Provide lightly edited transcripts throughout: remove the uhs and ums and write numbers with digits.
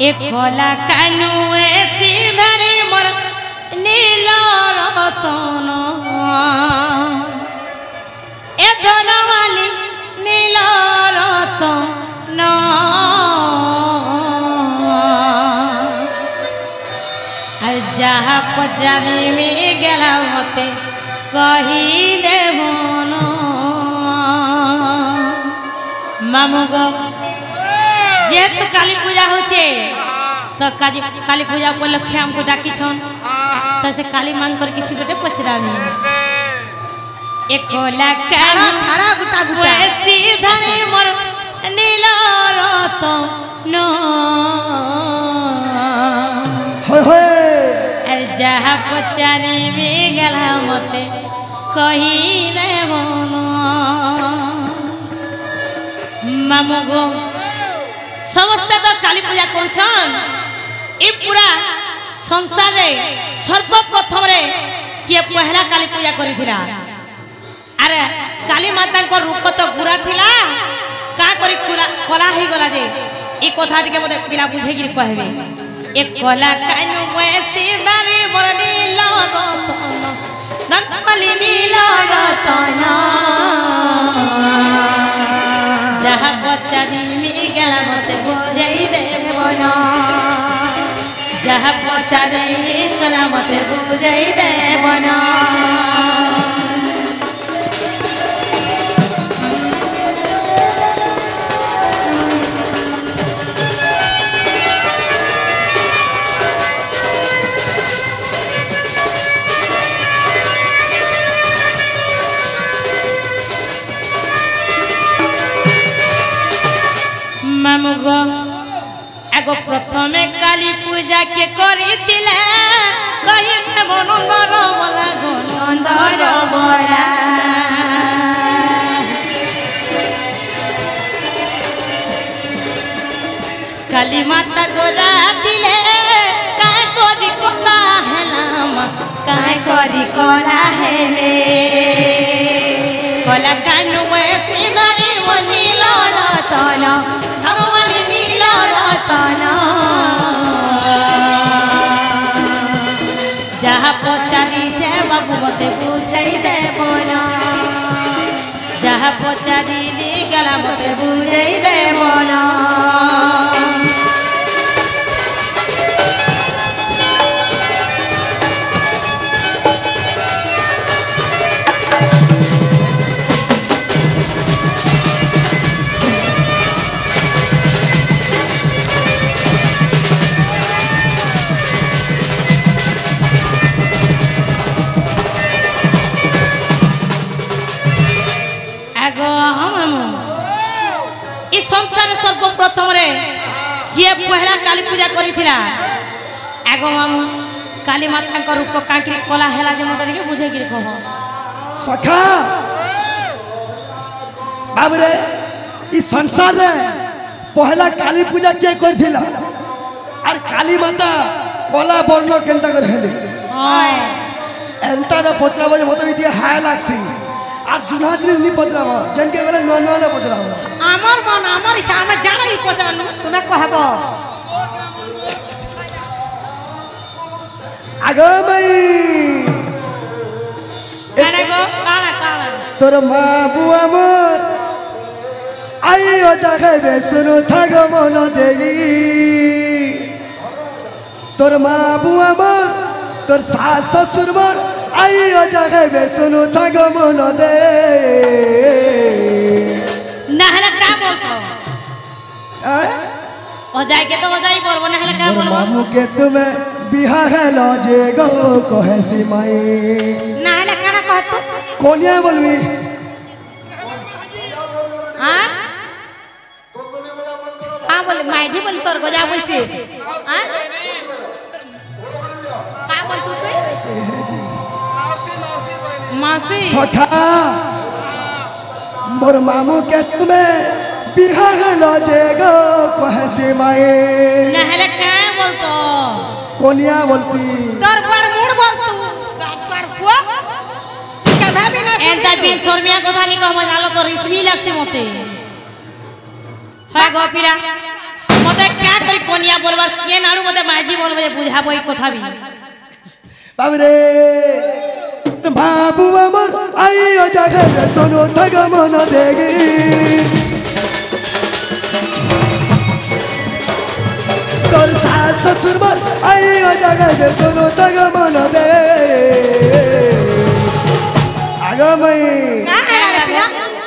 एक कोला कानुए सिधरे मोर नील रतन ए धनवाली नील रतन जहा पजारी में गला मते कही दे मन मामू गो जेहेतु काली पूजा होछे तो काली पूजा उपलक्षे हमको डाकी छन तो से काली मांग कर किछि गोटे पचराबी एकोला काली छाड़ा गुटा गुटा सीधरे मोर नील रतन होय होय अरे जहा पचारी में गला मते कही रे मन मामू गो समस्त तो काली पूजा करुछन ए पूरा संसार रे सर्वप्रथम रे किए पहला काली पूजा करिथिला अरे काली माता को रूप तो गुरा थिला का करी कला ही गला जे ए कथा टिके मते पिला बुझे गिर कहबे एक कला कानु वैसी दारी बरनी लरतन नंदमली नील रतन जहा पचारी में गला मते बुझाई दे बना जहा पचारी में सोना मते बुझाई दे बना मामुगो एगो प्रथमे काली पूजा के करी दिले कहि के मनंदर बोला गो नंदर बोला काली माता गोरा दिले काय करी कोला हेलाम काय करी कोला हेले कोला कानु वैसी दरी वनील रतन धनवाली नील रतन जहा पचारी जे बाबू मते बुझाई दे बना जहा पचारी ली गला मते बुझाई दे बना संसार सर्वप्रथम रे किए पहला काली पूजा करिथिला एगो हम काली माता का रूप कांकरी कोला हेला जे मत के बुझे गिर कहो सखा बाबू रे इस संसार रे पहला काली पूजा किए करथिला और काली माता कोला वर्ण केनता कर हेले हाय एंता ना पचराबो जे मत बिटिया हाय लागसी আর जुना दिन नहीं पचराबो जनके बेले न न पचराबो আমার মন আমার ইচ্ছা আমি জানাই পচরালু তুমি কহব আগো মাই কানা গো কানা কানা তোর মা বুয়া মোর আইও জাগাইবে শুনো থাগো মন দেগি তোর মা বুয়া মোর তোর শাশ শ্বশুর মোর आइयो जगह सुनो थागो मन दे नहला का बोलतो ओ जाय के तो ओ जाय बोलबो नहला का बोलबो मामू के तुम्हें बिहा है लजे गो कहे सी माई नहला काना कहतो कोनिया बोलबी हां का बोले माइधी बोल तोर को जा बइसे हां का बोल तू मासी सखा मोर मामू के तुम्हें बिहा है लजे गो कहे सी माई नहला का बोलतो कोनिया बोलती तोर पर मुड़ बोल तू सर को कभी भी ना एंता बिन शर्मिया কথা নি কম জালো তো রিসমি লাগছে মতে হয় গো পিরা মতে কা করি কনিয়া বলবার কে নাড়ু মতে মাঝি বলবে বুঝাবো এই কথা বি বাবরে বাবু আমার আইও জাগে শোনো থাক মন দেগে তোর শাশ শ্বশুর মার আইও জাগে শোনো থাক মন দে আগামী का है रे पिला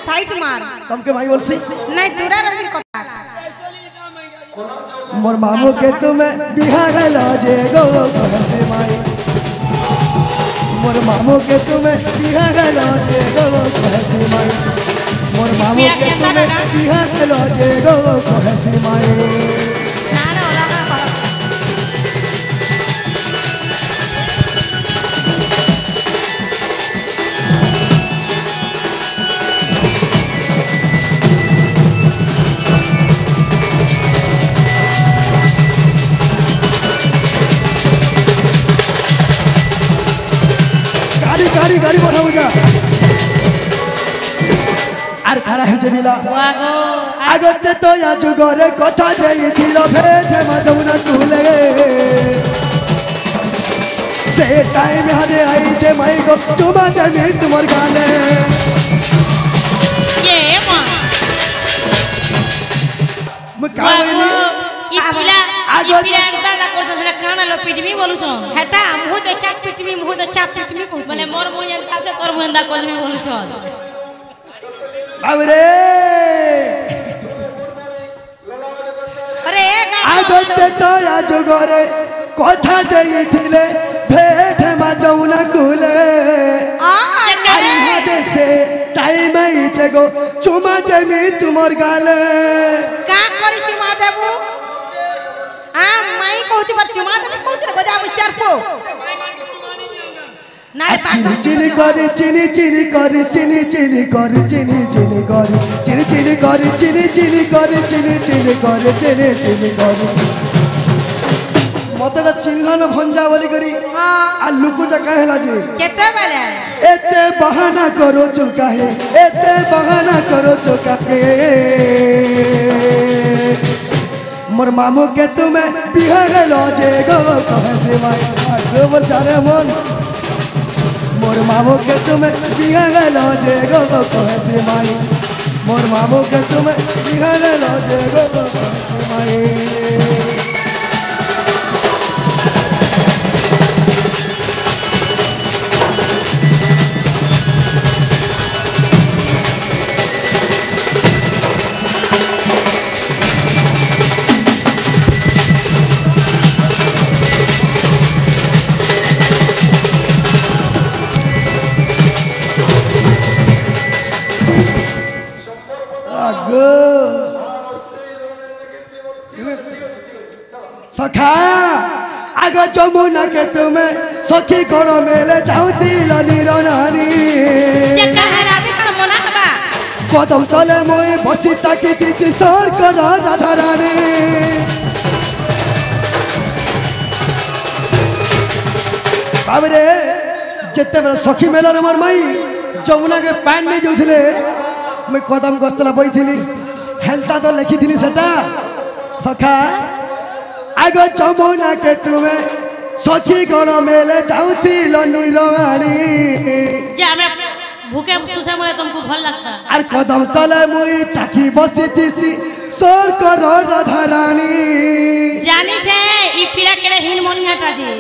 साइड मार तुमके भाई बोलसी नहीं दूरा रही कथा मोर मामू के तुम्हें बिहा गलो जे गो कहसे माई मोर मामू के तुम्हें बिहा गलो जे गो कहसे माई मोर मामू के तुम्हें बिहा गलो जे गो कहसे माई ना ना ओला का कह गाड़ी गाड़ी बढ़ाओ जा আর খারা হেজে বিলা ওয়াগো আগতে তো আজু ঘরে কথা দেইছিল ভেজে মাজুনা তুলে সে টাইম হাতে আইছে মাই গো চুমা দেমি তোমার গালে কে মা মুকাবলি ইপিলা এন্তা দা করছ সেটা কানা লো পিটমি বলুছন हेटा मुंह देखा पिटमी कहू বলে মোর মুই এন্তা আছে তোর মুই এন্তা করবি বলুছন বাবরে अरे আগতে তো আজু ঘরে কথা দেইছিলে ভেজে মাজুনা কুলে আরে হাতে সে টাইম আইছে গো চুমা দেমি তোমার গালে का करी चुमा देबू आ माई कहू पर चुमा देबू कहू रे बजा विचार को ना रे চিনি চিনি করে চিনি চিনি করে চিনি চিনি করে চিনি চিনি করে চিনি চিনি করে চিনি চিনি করে চিনি চিনি করে চিনি চিনি করে মতেটা চিনল না ভঞ্জা বলি করি हां আর লুকু যা কাহেলা যে केते बेले এতে বাহানা করো চুকাহে এতে বাহানা করো চুকাহে মোর মামু কে তুমি বিহা গেল যে গো কহে সে ভাই আর মোর জানে মন मोर मामू के तुम्हें बिहा गलो जे गो कहे से माई मोर मामू के तुम्हें बिहा गलो जे गो कहे से माई सखा आग जमुना के तुम्हें सखी करो मेले जाऊती नीरनानी जे कहला भी कर मना बा कदम तले मोई बसी ताकी तीसी सर कर राधा रानी बाबरे जिते बेला सखी मेला रे मोर माई जमुना के पैन नहीं जाउथिले मैं कदम गस्तला बइथिनी हेलता तो लिखी थी सेटा सखा आग जमुना के तुम्हें सखी घर मेले जाऊती नीरवाणी যে আমি ভুকে সুসে মনে तुमको ভাল লাগতা আর কদম তলে মুই টাকি বসিছি সোর কর রাধা রানী জানি যে ই পিলা কেড়ে হিন মনিয়াটা যে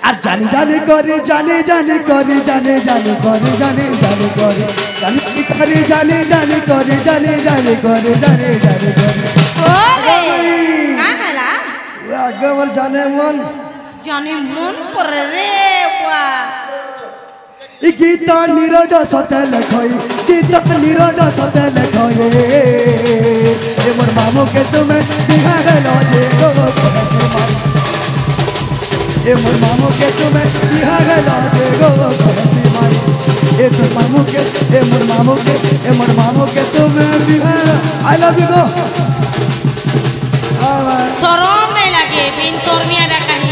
আর জানি জানি করি জানি জানি করি জানি জানি করি জানি জানি করি জানি করি জানি জানি করি জানি জানি করি জানি জানি করি ओरे कहला আগে আমার জানে মন जाने मन पर रे बुआ ই গীতা নীরজ সতে লেখই গীতা নীরজ সতে লেখই এ মোর মামুকে তুমি বিহা গেল যে গো কহেছে মাই এ মোর মামুকে তুমি বিহা গেল যে গো কহেছে মাই এ তোর মামুকে এ মোর মামুকে তুমি বিহা আই লাভ ইউ গো শরম নাই লাগে বিন শর্মিয়া ডাকানি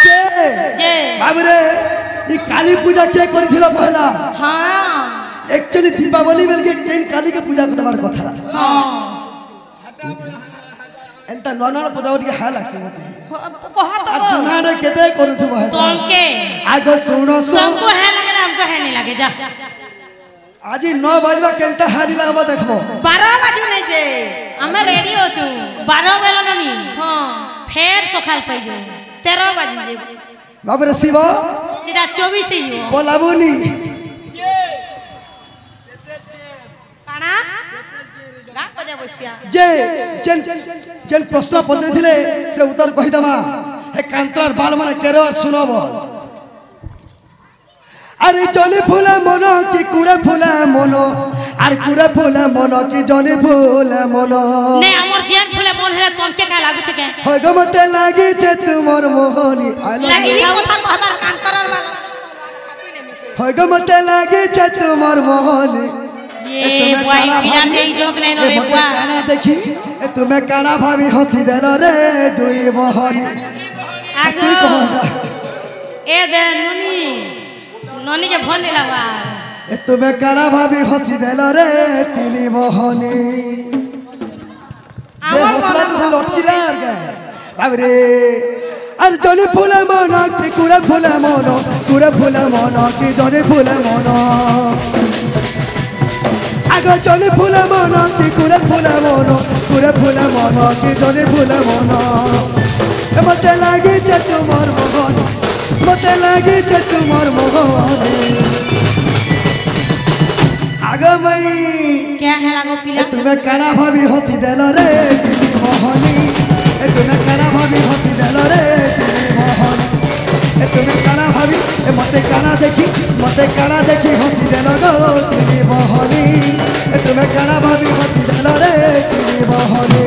যে যে বাবুরে ই কালী পূজা কে করেছিল পহলা হ্যাঁ एक्चुअली दीपावली बेल के केन काली के पूजा करवार कथा हाँ एंता नॉन पदावट के हाल लागसे मते कहा आ तो जुना रे केते करूथु बहे तुमके आगो सुनो सुनो तुमको है लगे ना हमको है नहीं लगे जा आज 9 बजबा केनता हाली लागबा देखबो 12 बाजू नहीं जे हमें रेडी हो छु 12 बेला नमी हां फेर सकाल पे जो 13 बाजू जे बाबरे शिव सीधा 24 ही जो बोलाबुनी काना गा बजा बसिया जे जेन जेन प्रश्न पत्र थिले से उत्तर कहि दमा हे कांतार बाल माने केरो सुनबो अरे जने फूले मनो की कुरे फूले मनो आर कुरे फूले मनो की जने फूले मनो ने हमर जेन फुले मन है तुमके का लागु छके होय गो मते लागी छे तुमर मोहनी आई लव लगी ही কথা कहबार कान करर वाला होय गो मते लागी छे तुमर मोहनी ये बुआई पिला के इज्जत नहीं रे बुआ काना देखी ए तुम्हें काना भाभी हंसी देलो रे दुई बहनी आगो तू कहला ए दे ननी ननी के फोन नहीं लगा ए तुम्हें काना भाभी हंसी देलो रे तीनी बहनी जे हौसला से लटकीला आर गए बाबरे अरे जने फूले मनो की कुरे फूले मनो की जने फूले मनो आगो चले फूले मनो की कुरे फूले मनो की जने फूले मनो ए मते लागी छे तुमर मोहन मते लागी छे तुमर मोहन आगो मई क्या है लागो पिला ए तुम्हें काना भाभी हंसी देलो रे तीनी मोहनी ए तुम्हें काना भाभी हंसी देलो रे तीनी मोहनी ए तुम्हें काना भाभी ए मते काना देखी हंसी देलो गो तीनी मोहनी ए तुम्हें काना भाभी हंसी देलो रे तीनी मोहनी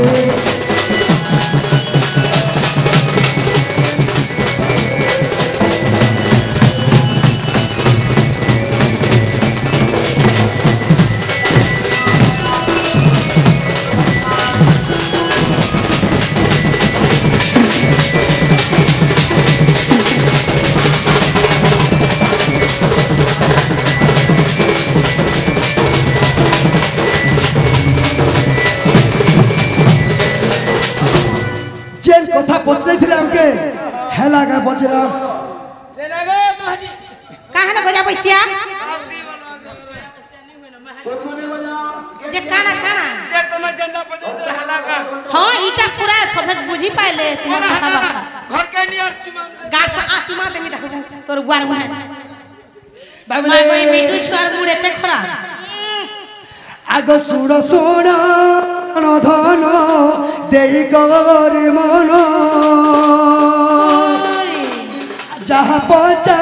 जेन कथा पचले थिले हमके हेला का बजरा काहे न बजा बसिया जे काना काना हां इटा पूरा सफेद बुझी पाइले तुम कथा बता घर के नियर चुमा गाड़ से आ चुमा देमी देखो तोर गुआर मुहे बाबरे मां कोई मिठू छुआर मुड़ एते खराब आगो सुनो सुनो धन देई गरी मन जहाँ पचा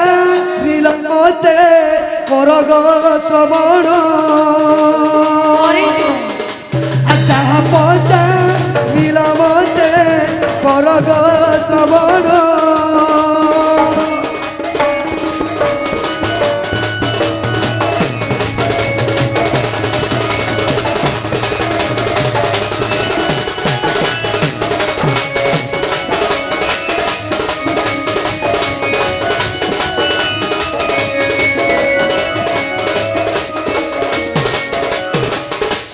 मते करग श्रवण जहाँ पचा मते करग श्रवण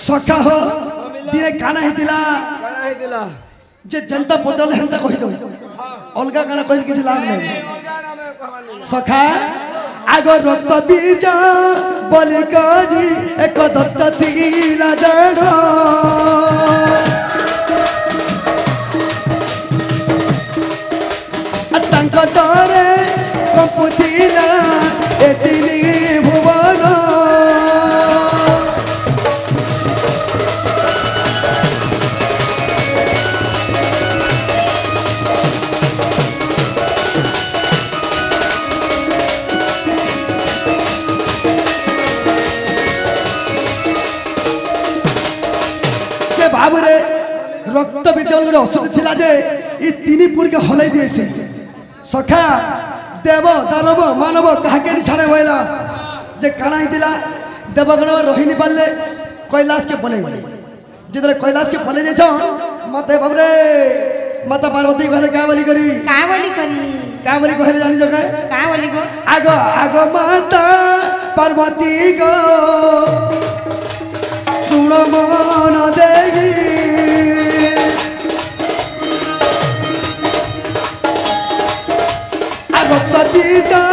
सखा हो दिने काना हितिला जे जनता पतले हंता कहि दो अलगा काना कहि किछ लाभ नहीं सखा आगो रक्त बीज बलि करी एक दत्त तिला जड़ अटंक डरे कंपुतिला एतिनी भुवन बाबुरे रक्त विद्यालय असुर थिला जे ई तीनी पुर के हलै दिएसे सखा देव दानव मानव काहे नि छाड़े होइला जे काना हितिला देवगण रहि नि पाले कैलाश के पले गले जेतरे कैलाश के पले जे छ मते बाबुरे माता पार्वती कहले का बोली करी कहले जानी जगह का बोली गो आगो आगो माता पार्वती गो सुनो मन देगी आगो ततीजा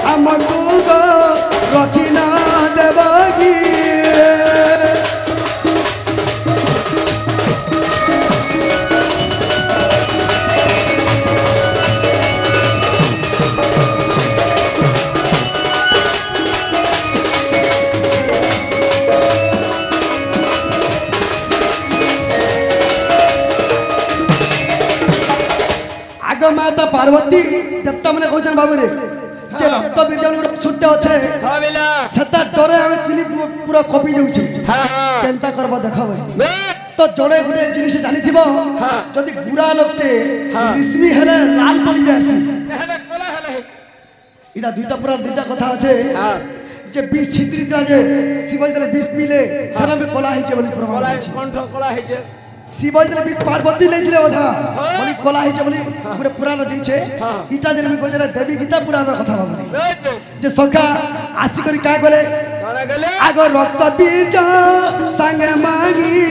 हमको गो रखी ना देवगी माता पार्वती देवता मैंने कहते बाबू रे जे रक्त बीज छुट्टे अच्छे सेता डरे आम तीन पूरा कपी जाऊे केनता करब देख भाई तो जड़े गोटे जिनिस जानी जदि गुरा लोकटे रिश्मी हेले लाल पड़ी जाए इटा दुईटा पूरा दुईटा कथा अच्छे जे विष छिद्री जे शिव विष पीले सेना भी कला है बोली प्रमाण शिव विष पार्वती नहीं अधा बोली कला है बोली पूरे पुराण दीचे इटा जे कहते देवी गीता पुराण कथा भावनी जे सखा आसिक क्या गले आग रक्त बीज सांगे मांगी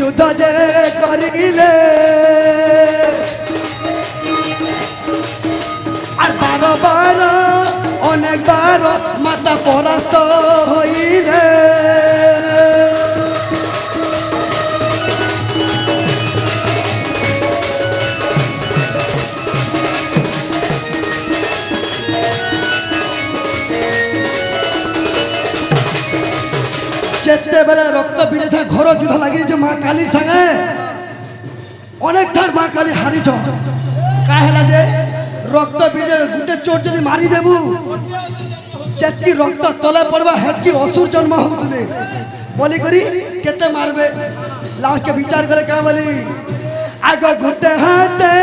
युद्ध जे करिले और बार बार अनेक बार माता परास्त हईले जेते बेले रक्त बीज घर युद्ध लगी माँ काली संगे अनेक थर माँ काली हारी कहला जे रक्त बीज गोटे चोट जब मारिदेबू जेतकी रक्त तले पड़वा हेतकी असुर जन्म होते बोली करी केते मारबे लास्ट के विचार करे क्या बोली आग गोटे हाथे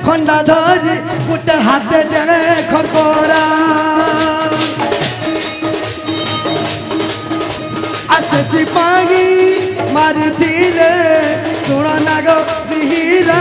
खंडा धरी गोटे हाथे जे खरपरा से पानी मारी थीले सुना नाग बिहीरा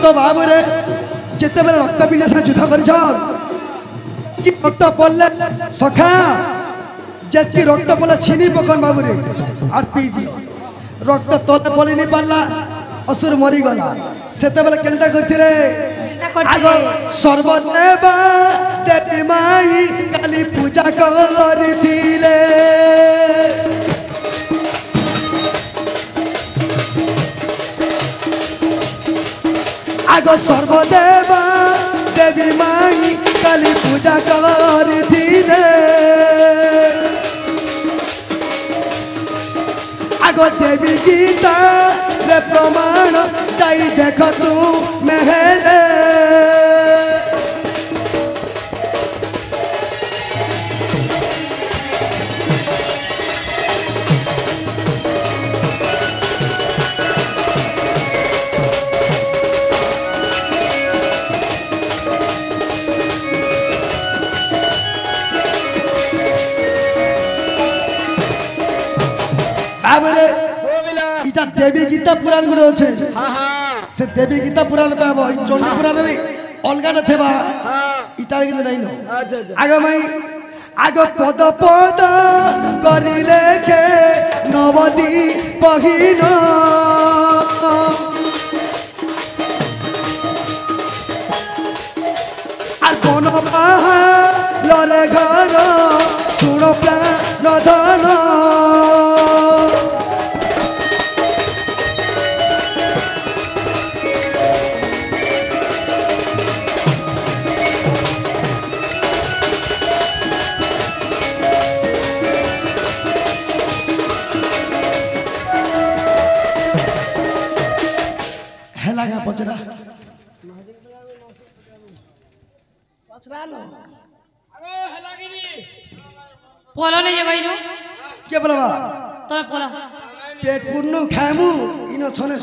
तो बाबू रे जिते बेले रक्त बीज से युद्ध कर रक्त पड़ले सखा जेतकी रक्त पड़ा छीनी पकन बाबू रे और पी दी रक्त तले पड़ी नहीं पारला असुर मरी गला सेते बेले केनता करथिले आग सर्वदेवा देवी माई काली पूजा करथिले आग सर्वदेवा देवी माई काली पूजा करथिले आगो देवी गीता रे प्रमाण जाई देख तू महले इटा देवी गीता पुराण गुड़े अच्छे से देवी गीता पुराण पाब चंडी पुराण भी अलग न थे इटार कि नहीं आग माई आग पद पद करिले के नवदी बहिन और बन लरे घर सुण प्राण धन पचरा पोलो नहीं ये गइनु के बोलबा तो पोलो पेट पुरनु खामु इनो छने